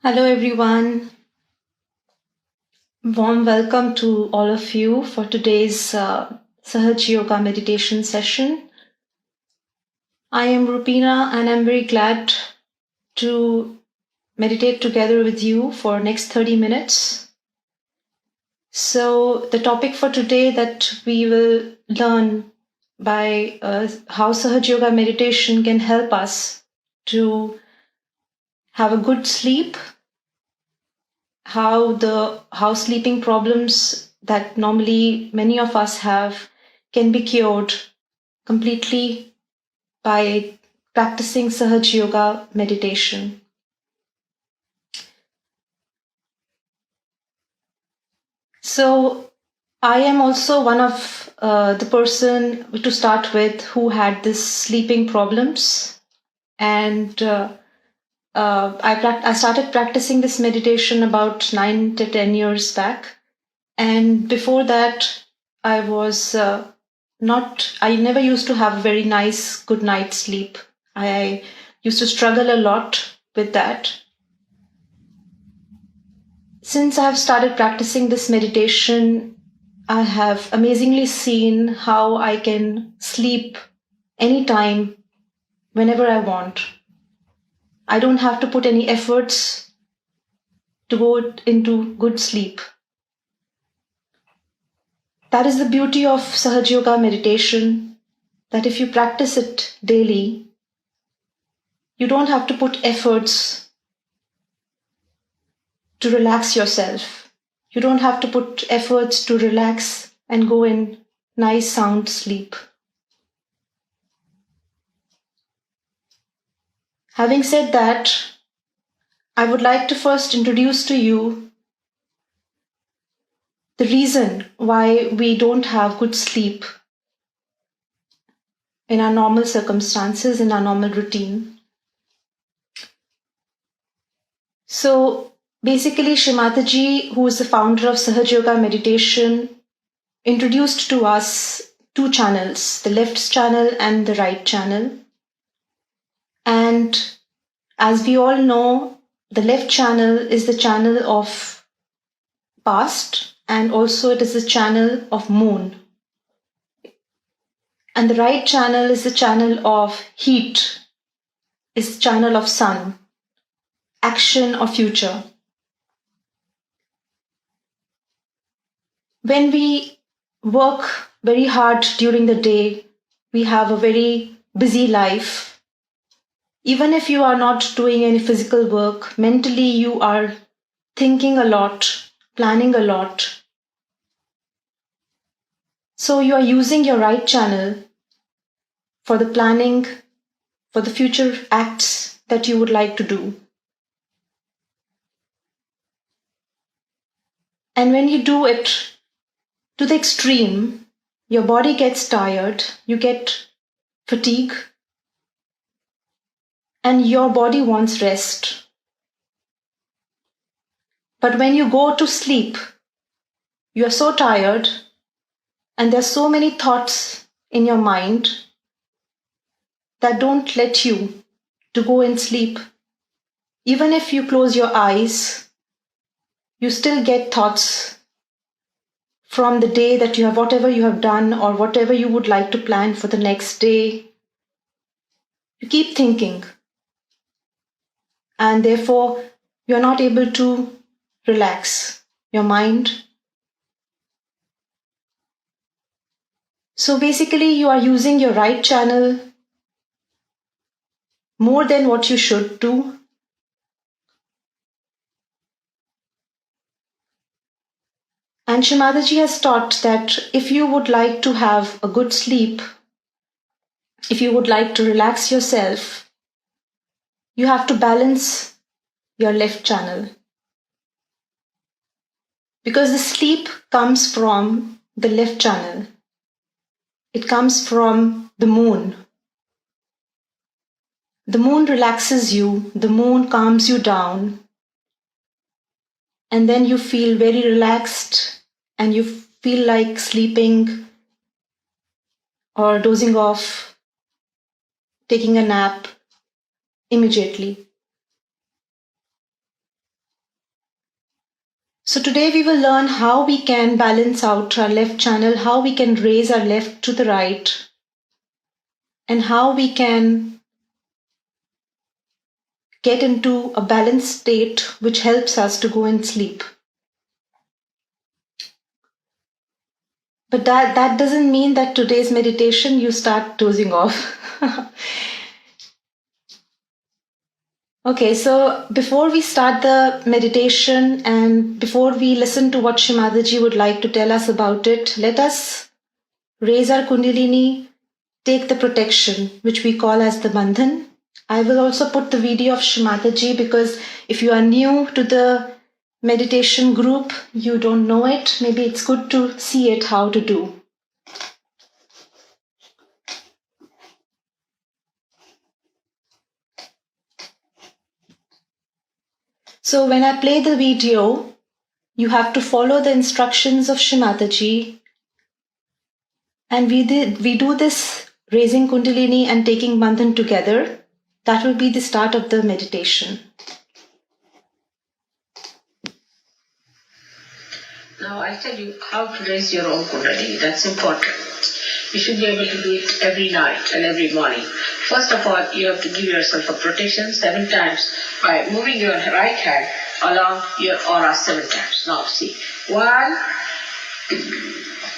Hello, everyone. Warm welcome to all of you for today's Sahaja Yoga meditation session. I am Rupina and I'm very glad to meditate together with you for next 30 minutes. So the topic for today that we will learn by how Sahaja Yoga meditation can help us to have a good sleep, how sleeping problems that normally many of us have can be cured completely by practicing Sahaja Yoga meditation. So I am also one of the person to start with who had this sleeping problems, and I started practicing this meditation about 9 to 10 years back. And before that, I was I never used to have a very nice good night's sleep. I used to struggle a lot with that. Since I have started practicing this meditation, I have amazingly seen how I can sleep anytime, whenever I want. I don't have to put any efforts to go into good sleep. That is the beauty of Sahaja Yoga meditation, that if you practice it daily, you don't have to put efforts to relax yourself. You don't have to put efforts to relax and go in nice sound sleep. Having said that, I would like to first introduce to you the reason why we don't have good sleep in our normal circumstances, in our normal routine. So basically, Shri Mataji, who is the founder of Sahaja Yoga meditation, introduced to us two channels, the left channel and the right channel. And as we all know, the left channel is the channel of past, and also it is the channel of moon. And the right channel is the channel of heat, is the channel of sun, action or future. When we work very hard during the day, we have a very busy life. Even if you are not doing any physical work, mentally you are thinking a lot, planning a lot. So you are using your right channel for the planning, for the future acts that you would like to do. And when you do it to the extreme, your body gets tired, you get fatigue, and your body wants rest. But when you go to sleep, you are so tired and there are so many thoughts in your mind that don't let you to go and sleep. Even if you close your eyes, you still get thoughts from the day that you have, whatever you have done or whatever you would like to plan for the next day. You keep thinking, and therefore you are not able to relax your mind. So basically, you are using your right channel more than what you should do. And Shimadaji has taught that if you would like to have a good sleep, if you would like to relax yourself, you have to balance your left channel. Because the sleep comes from the left channel. It comes from the moon. The moon relaxes you, the moon calms you down, and then you feel very relaxed and you feel like sleeping or dozing off, taking a nap immediately. So today we will learn how we can balance out our left channel, how we can raise our left to the right, and how we can get into a balanced state which helps us to go and sleep. But that doesn't mean that today's meditation you start dozing off. Okay, so before we start the meditation and before we listen to what Shri Mataji would like to tell us about it, let us raise our Kundalini, take the protection, which we call as the Bandhan. I will also put the video of Shri Mataji because if you are new to the meditation group, you don't know it, maybe it's good to see it how to do. So when I play the video, you have to follow the instructions of Shri Mataji. And we do this raising Kundalini and taking Bandhan together. That will be the start of the meditation. Now I'll tell you how to raise your own Kundalini. That's important. You should be able to do it every night and every morning. First of all, you have to give yourself a protection 7 times by moving your right hand along your aura 7 times. Now see, 1,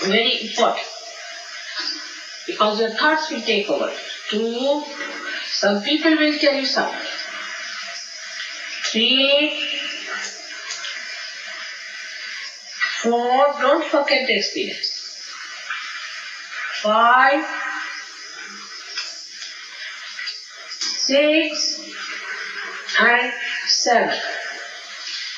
very important, because your thoughts will take over. 2, some people will tell you something. 3, 4, don't forget the experience. 5, 6, and 7.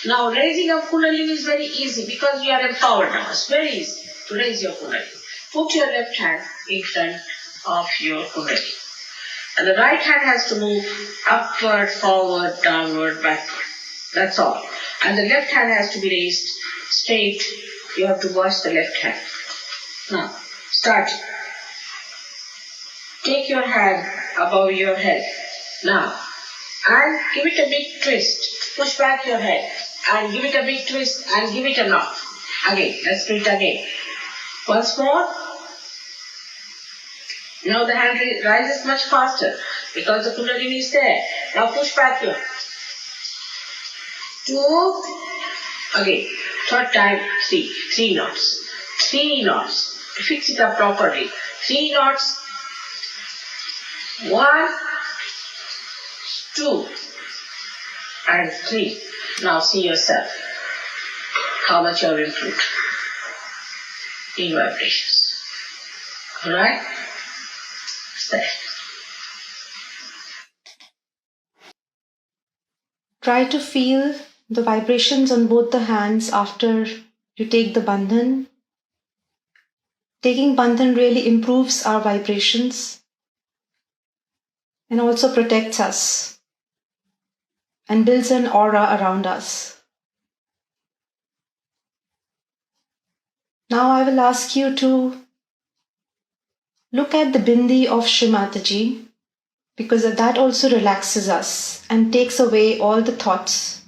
Now raising of Kundalini is very easy because you are empowered now. It's very easy to raise your Kundalini. Put your left hand in front of your Kundalini. And the right hand has to move upward, forward, downward, backward. That's all. And the left hand has to be raised straight. You have to watch the left hand. Now, start. Take your hand above your head. Now, and give it a big twist. Push back your head. And give it a big twist and give it a knock. Again, let's do it again. Once more. Now the hand rises much faster because the Kundalini is there. Now push back your 2, again, third time, 3 knots. 3 knots. Fix it up properly. 3 knots. 1, 2, and 3. Now see yourself how much you have improved in vibrations. Alright? There. Try to feel the vibrations on both the hands after you take the Bandhan. Taking Bandhan really improves our vibrations and also protects us and builds an aura around us. Now I will ask you to look at the bindi of Shri Mataji because that also relaxes us and takes away all the thoughts.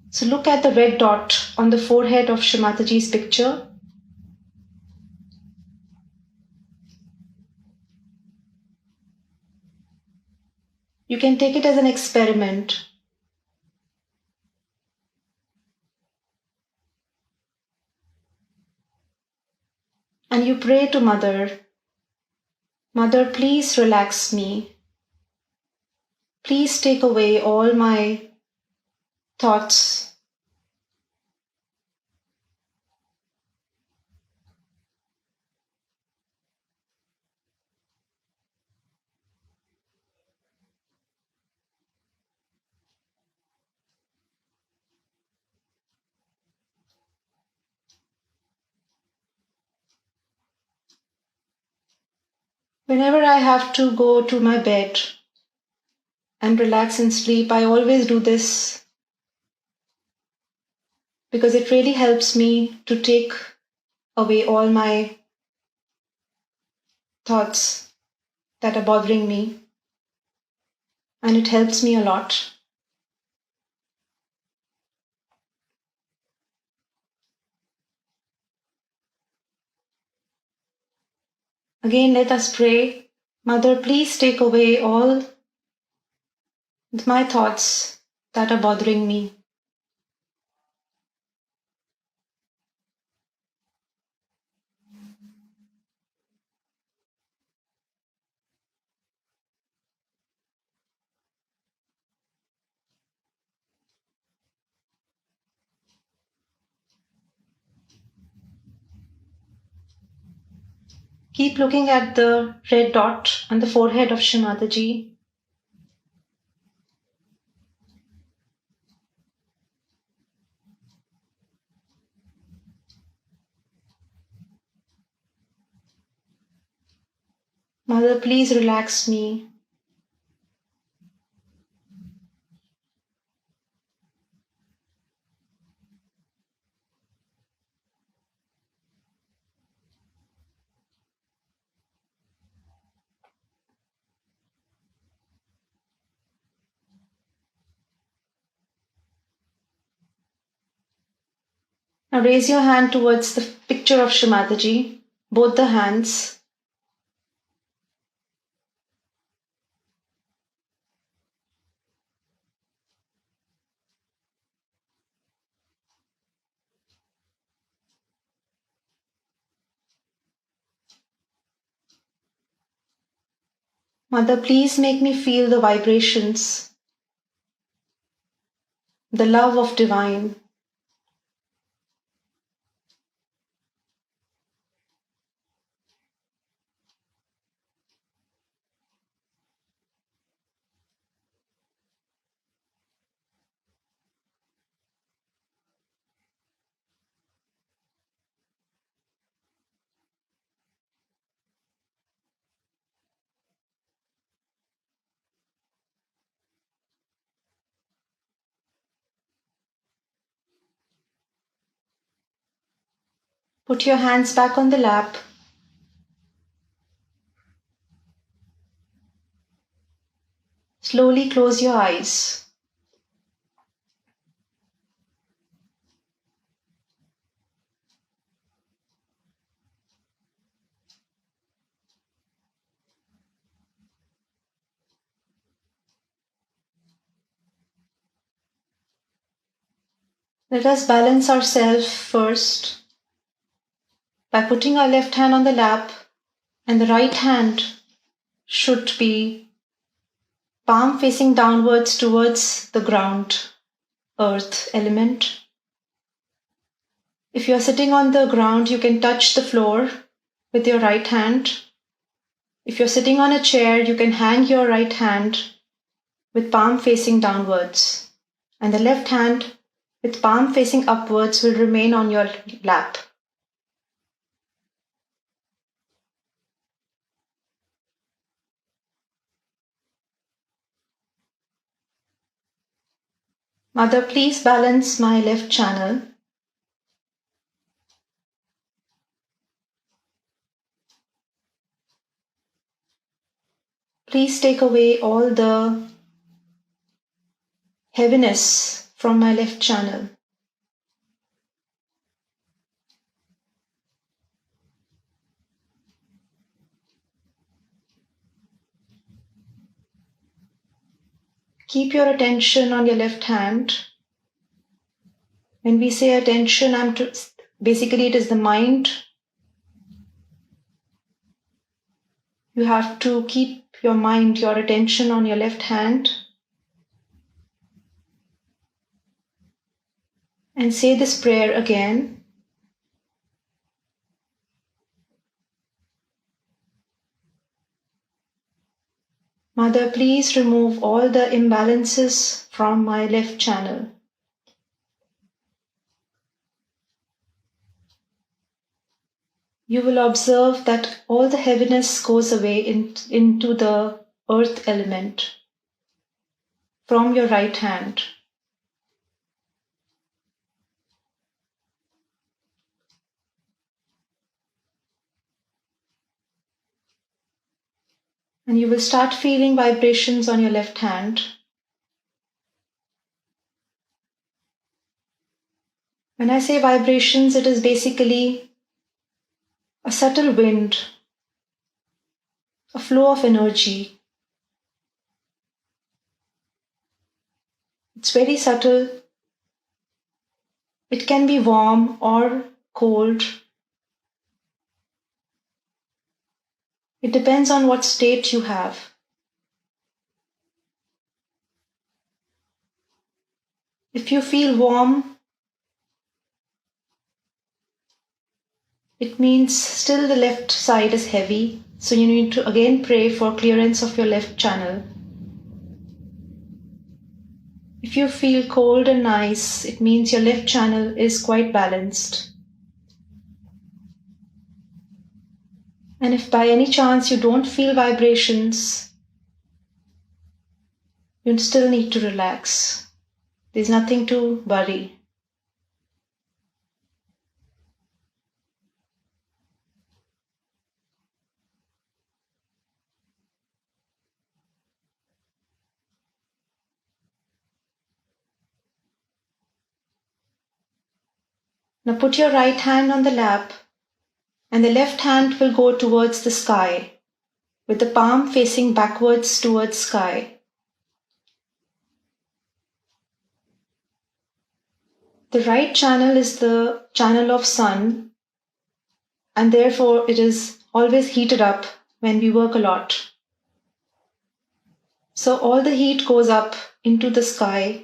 So look at the red dot on the forehead of Shri Mataji's picture. You can take it as an experiment. And you pray to Mother, Mother, please relax me. Please take away all my thoughts. Whenever I have to go to my bed and relax and sleep, I always do this because it really helps me to take away all my thoughts that are bothering me, and it helps me a lot. Again, let us pray. Mother, please take away all my thoughts that are bothering me. Keep looking at the red dot on the forehead of Shri Mataji. Mother, please relax me. Now raise your hand towards the picture of Shri Mataji, both the hands. Mother, please make me feel the vibrations, the love of divine. Put your hands back on the lap. Slowly close your eyes. Let us balance ourselves first by putting our left hand on the lap, and the right hand should be palm facing downwards towards the ground, earth element. If you are sitting on the ground, you can touch the floor with your right hand. If you're sitting on a chair, you can hang your right hand with palm facing downwards, and the left hand with palm facing upwards will remain on your lap. Mother, please balance my left channel. Please take away all the heaviness from my left channel. Keep your attention on your left hand. When we say attention, basically it is the mind. You have to keep your mind, your attention on your left hand, and say this prayer again. Mother, please remove all the imbalances from my left channel. You will observe that all the heaviness goes away into the earth element from your right hand. And you will start feeling vibrations on your left hand. When I say vibrations, it is basically a subtle wind a flow of energy. It's very subtle. It can be warm or cold. It depends on what state you have. If you feel warm, it means still the left side is heavy, so you need to again pray for clearance of your left channel. If you feel cold and nice, it means your left channel is quite balanced. And if by any chance you don't feel vibrations, you still need to relax. There's nothing to worry. Now put your right hand on the lap, and the left hand will go towards the sky, with the palm facing backwards towards sky. The right channel is the channel of sun, and therefore it is always heated up when we work a lot. So all the heat goes up into the sky,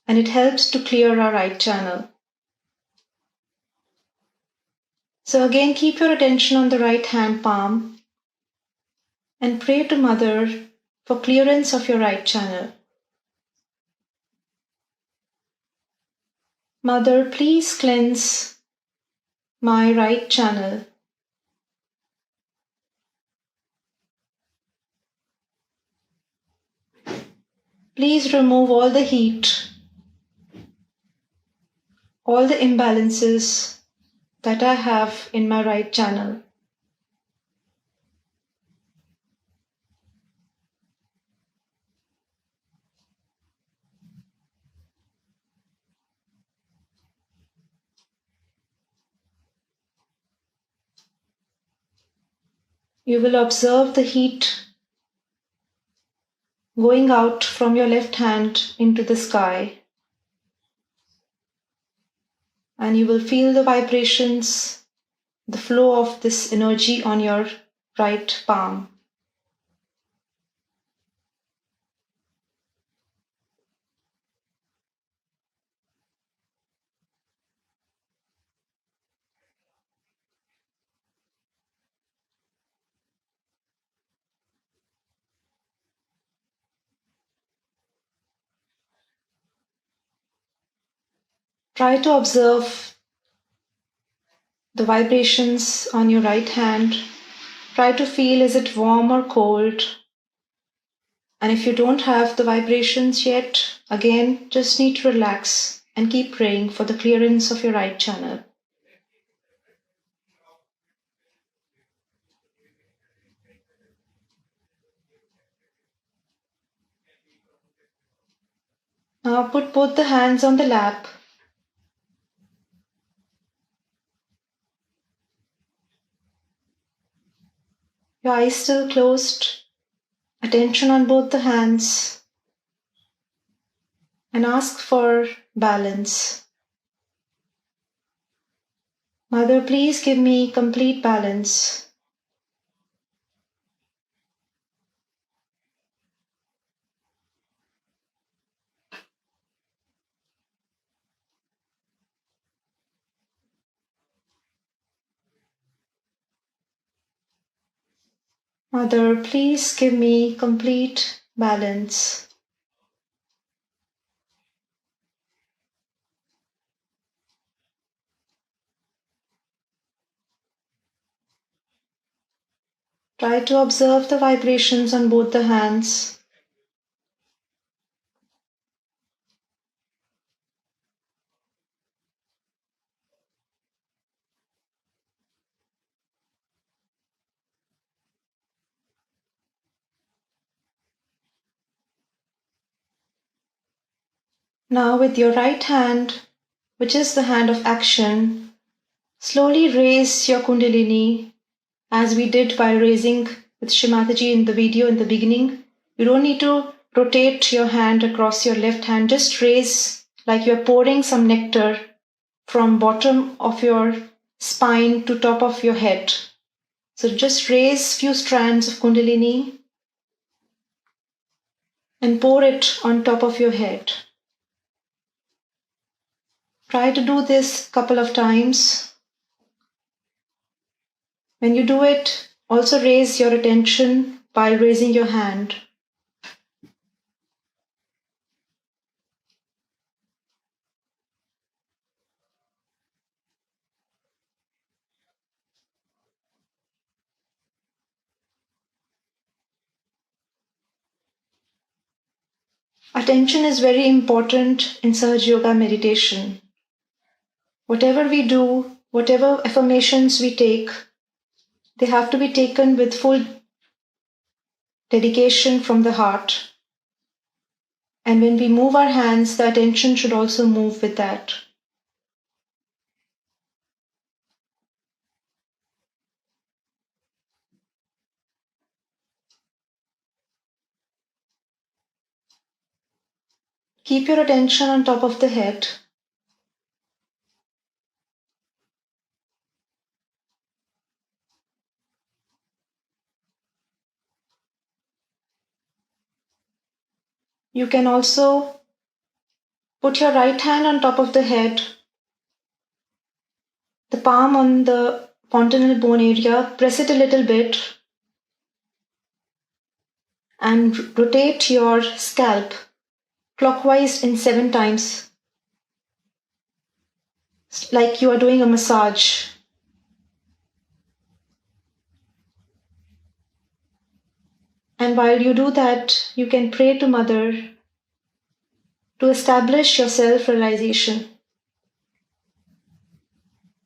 and it helps to clear our right channel. So again, keep your attention on the right hand palm and pray to Mother for clearance of your right channel. Mother, please cleanse my right channel. Please remove all the heat, all the imbalances that I have in my right channel. You will observe the heat going out from your left hand into the sky, and you will feel the vibrations, the flow of this energy on your right palm. Try to observe the vibrations on your right hand. Try to feel, is it warm or cold? And if you don't have the vibrations yet, again, just need to relax and keep praying for the clearance of your right channel. Now put both the hands on the lap. Your eyes still closed. Attention on both the hands. And ask for balance. Mother, please give me complete balance. Mother, please give me complete balance. Try to observe the vibrations on both the hands. Now with your right hand, which is the hand of action, slowly raise your Kundalini as we did by raising with Shri Mataji in the video in the beginning. You don't need to rotate your hand across your left hand. Just raise like you're pouring some nectar from bottom of your spine to top of your head. So just raise few strands of Kundalini and pour it on top of your head. Try to do this couple of times. When you do it, also raise your attention by raising your hand. Attention is very important in Sahaja Yoga meditation. Whatever we do, whatever affirmations we take, they have to be taken with full dedication from the heart. And when we move our hands, the attention should also move with that. Keep your attention on top of the head. You can also put your right hand on top of the head, the palm on the fontanel bone area, press it a little bit, and rotate your scalp clockwise in 7 times, like you are doing a massage. And while you do that, you can pray to Mother to establish your self-realization.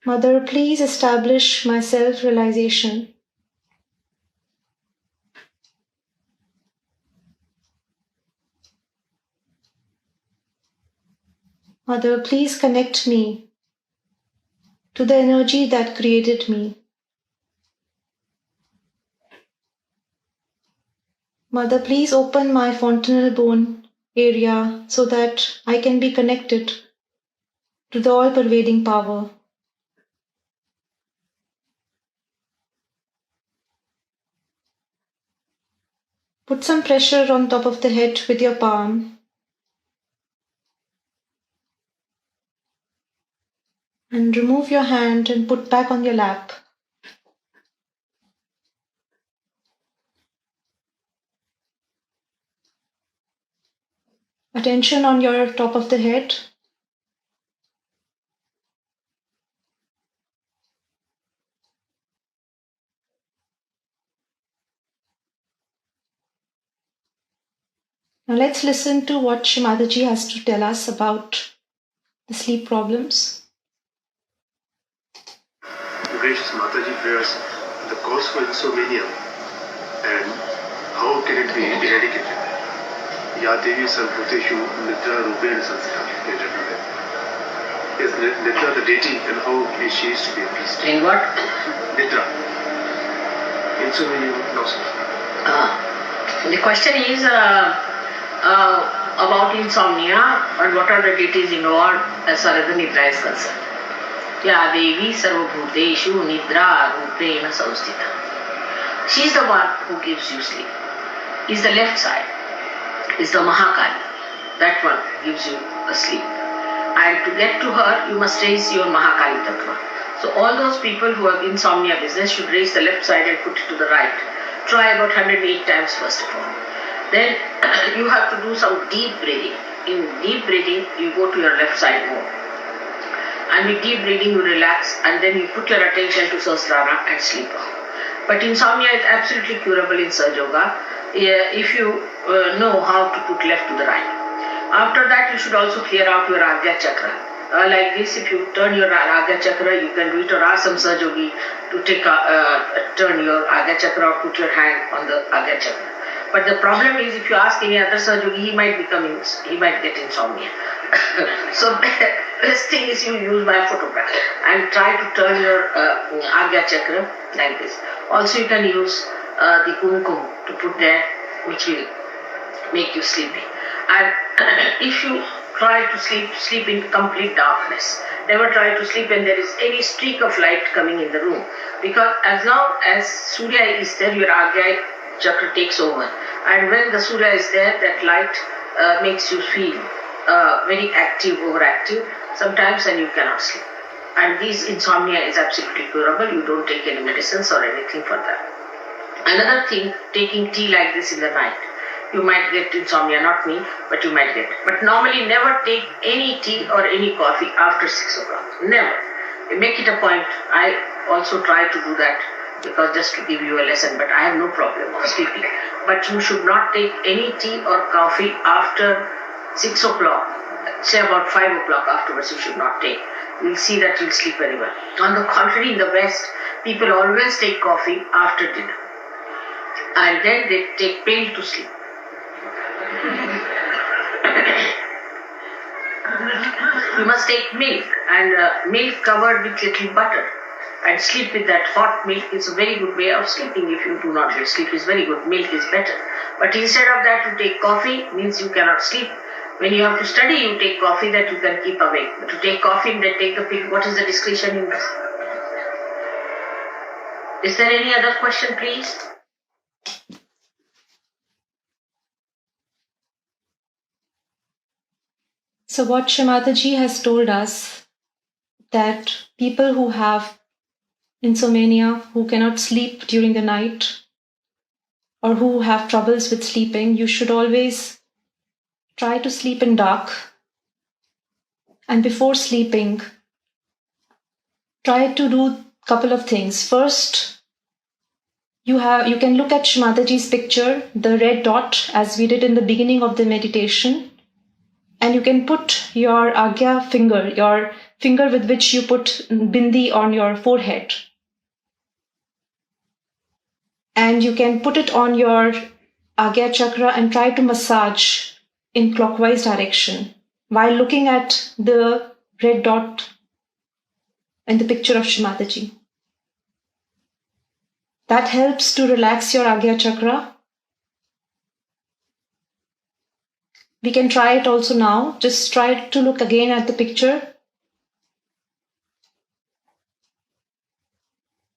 Mother, please establish my self-realization. Mother, please connect me to the energy that created me. Mother, please open my fontanel bone area so that I can be connected to the all-pervading power. Put some pressure on top of the head with your palm. And remove your hand and put back on your lap. Attention on your top of the head. Now let's listen to what Shri Mataji has to tell us about the sleep problems. Gracious Mataji prayers, the cause for insomnia and how can it be eradicated? Ya Devi Sarvbhuteshu Nidra Rupena Sanstha. Is Nidra the deity and how she is to be appeased? In what? Nidra. Insomnia loss. The question is about insomnia and what are the deities involved as far as the Nidra is concerned. Ya Devi Sarvabhuteshu Nidra Rupena Samstita. She is the one who gives you sleep. Is the left side. Is the Mahakali. That one gives you a sleep. And to get to her, you must raise your Mahakali Tattva. So all those people who have insomnia business should raise the left side and put it to the right. Try about 108 times first of all. Then you have to do some deep breathing. In deep breathing, you go to your left side more. And with deep breathing, you relax and then you put your attention to Sahasrara and sleep off. But insomnia is absolutely curable in Sahaja Yoga if you know how to put left to the right. After that, you should also clear out your Agya Chakra. Like this, if you turn your Agya Chakra, you can do it, or ask some Sahaja Yogi to turn your Agya Chakra or put your hand on the Agya Chakra. But the problem is, if you ask any other Sahaja Yogi, he might get insomnia. So best thing is you use my photograph and try to turn your Agya Chakra like this. Also you can use the kumkum to put there, which will make you sleepy. And if you try to sleep in complete darkness. Never try to sleep when there is any streak of light coming in the room. Because as long as Surya is there, your Agya Chakra takes over. And when the Surya is there, that light makes you feel very active, overactive sometimes, and you cannot sleep. And this insomnia is absolutely curable. You don't take any medicines or anything for that. Another thing, taking tea like this in the night. You might get insomnia, not me, but you might get. But normally never take any tea or any coffee after 6 o'clock. Never. You make it a point. I also try to do that because just to give you a lesson, but I have no problem of sleeping. But you should not take any tea or coffee after 6 o'clock. Say about 5 o'clock afterwards you should not take. You'll see that you'll sleep very well. On the contrary, in the West, people always take coffee after dinner. And then they take pill to sleep. You must take milk, and milk covered with little butter, and sleep with that hot milk. Is a very good way of sleeping. If you do not get sleep, is very good. Milk is better. But instead of that, you take coffee, means you cannot sleep. When you have to study, you take coffee that you can keep awake. But to take coffee and then take the pill, what is the discretion in this? Is there any other question, please? So what Shri Mataji has told us, that people who have insomnia, who cannot sleep during the night, or who have troubles with sleeping, you should always try to sleep in dark. And before sleeping, try to do a couple of things. First, you can look at Shri Mataji's picture, the red dot, as we did in the beginning of the meditation. And you can put your Agya finger, your finger with which you put bindi on your forehead. And you can put it on your Agya chakra and try to massage in clockwise direction while looking at the red dot in the picture of Shri Mataji. That helps to relax your Agya chakra. We can try it also now. Just try to look again at the picture.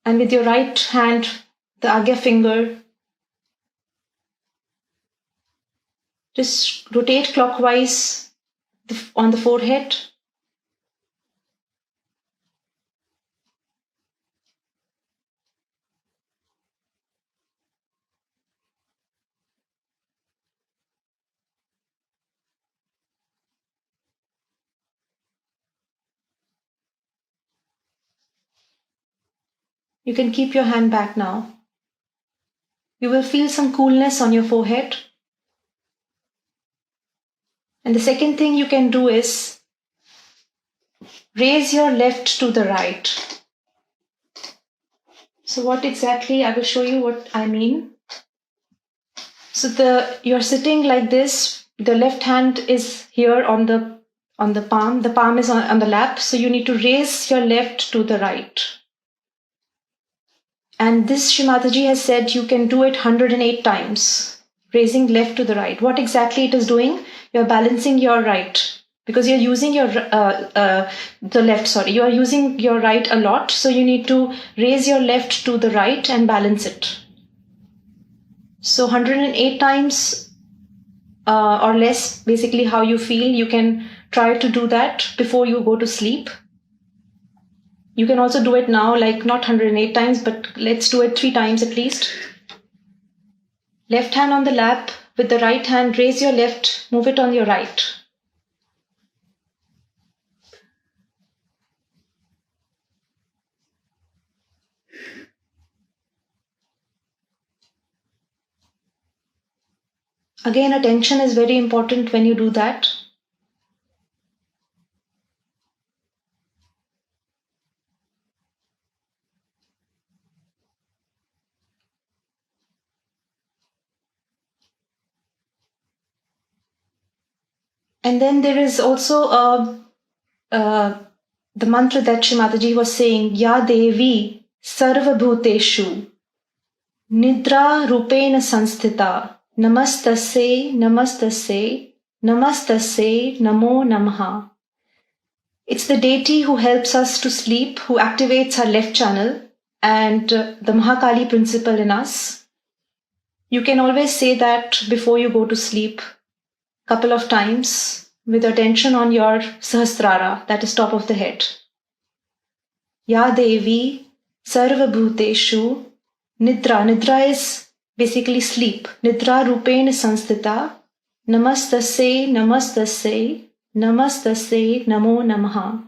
And with your right hand, the Agya finger, just rotate clockwise on the forehead. You can keep your hand back now. You will feel some coolness on your forehead. And the second thing you can do is raise your left to the right. So what exactly, I will show you what I mean. So you're sitting like this, the left hand is here on the palm, the palm is on the lap, so you need to raise your left to the right. And this Shri Mataji has said you can do it 108 times, raising left to the right. What exactly it is doing? You're balancing your right, because you're using your you are using your right a lot, so you need to raise your left to the right and balance it. So 108 times or less, basically how you feel, you can try to do that before you go to sleep. You can also do it now, like not 108 times, but let's do it 3 times at least. Left hand on the lap, with the right hand, raise your left, move it on your right. Again, attention is very important when you do that. And then there is also the mantra that Shri Mataji was saying, Ya Devi Sarva Bhuteshu Nidra Rupena Sanstita Namastase Namastase Namastase Namo Namaha. It's the deity who helps us to sleep, who activates our left channel and the Mahakali principle in us. You can always say that before you go to sleep, couple of times with attention on your Sahasrara, that is top of the head. Ya Devi Sarva Bhuteshu Nidra. Nidra is basically sleep. Nidra Rupena Sanstita Namastase Namastase Namastase Namo Namaha.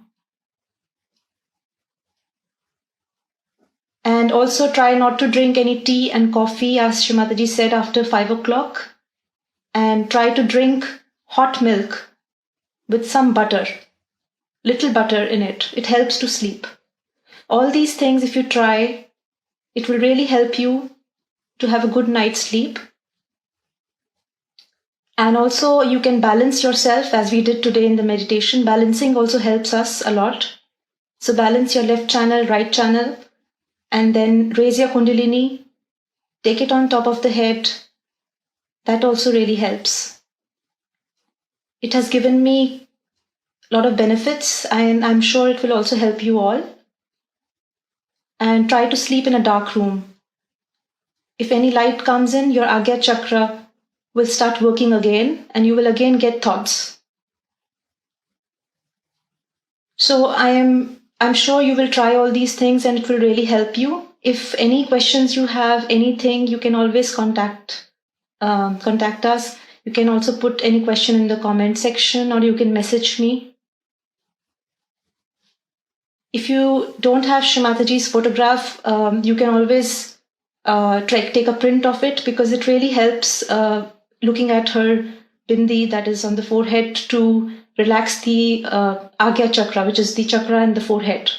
And also try not to drink any tea and coffee, as Shri Mataji said, after 5 o'clock. And try to drink hot milk with some butter, little butter in it. It helps to sleep. All these things, if you try, it will really help you to have a good night's sleep. And also you can balance yourself as we did today in the meditation. Balancing also helps us a lot. So balance your left channel, right channel, and then raise your Kundalini, take it on top of the head. That also really helps. It has given me a lot of benefits, and I'm sure it will also help you all. And try to sleep in a dark room. If any light comes in, your Agya Chakra will start working again, and you will again get thoughts. So I'm sure you will try all these things and it will really help you. If any questions you have, anything, you can always contact us. You can also put any question in the comment section, or you can message me. If you don't have Shri Mataji's photograph, you can always take a print of it, because it really helps looking at her bindi, that is on the forehead, to relax the Agya Chakra, which is the chakra in the forehead.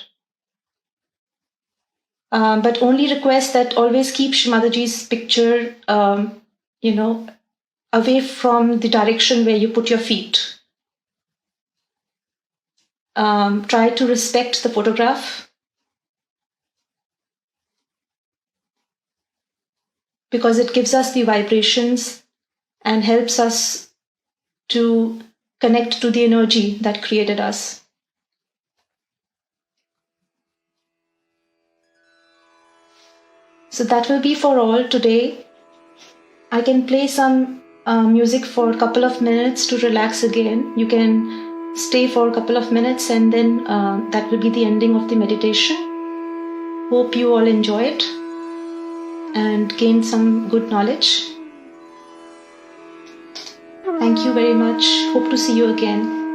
But only request that always keep Shri Mataji's picture, away from the direction where you put your feet. Try to respect the photograph, because it gives us the vibrations and helps us to connect to the energy that created us. So that will be for all today. I can play some music for a couple of minutes to relax again. You can stay for a couple of minutes, and then that will be the ending of the meditation. Hope you all enjoy it and gain some good knowledge. Thank you very much. Hope to see you again.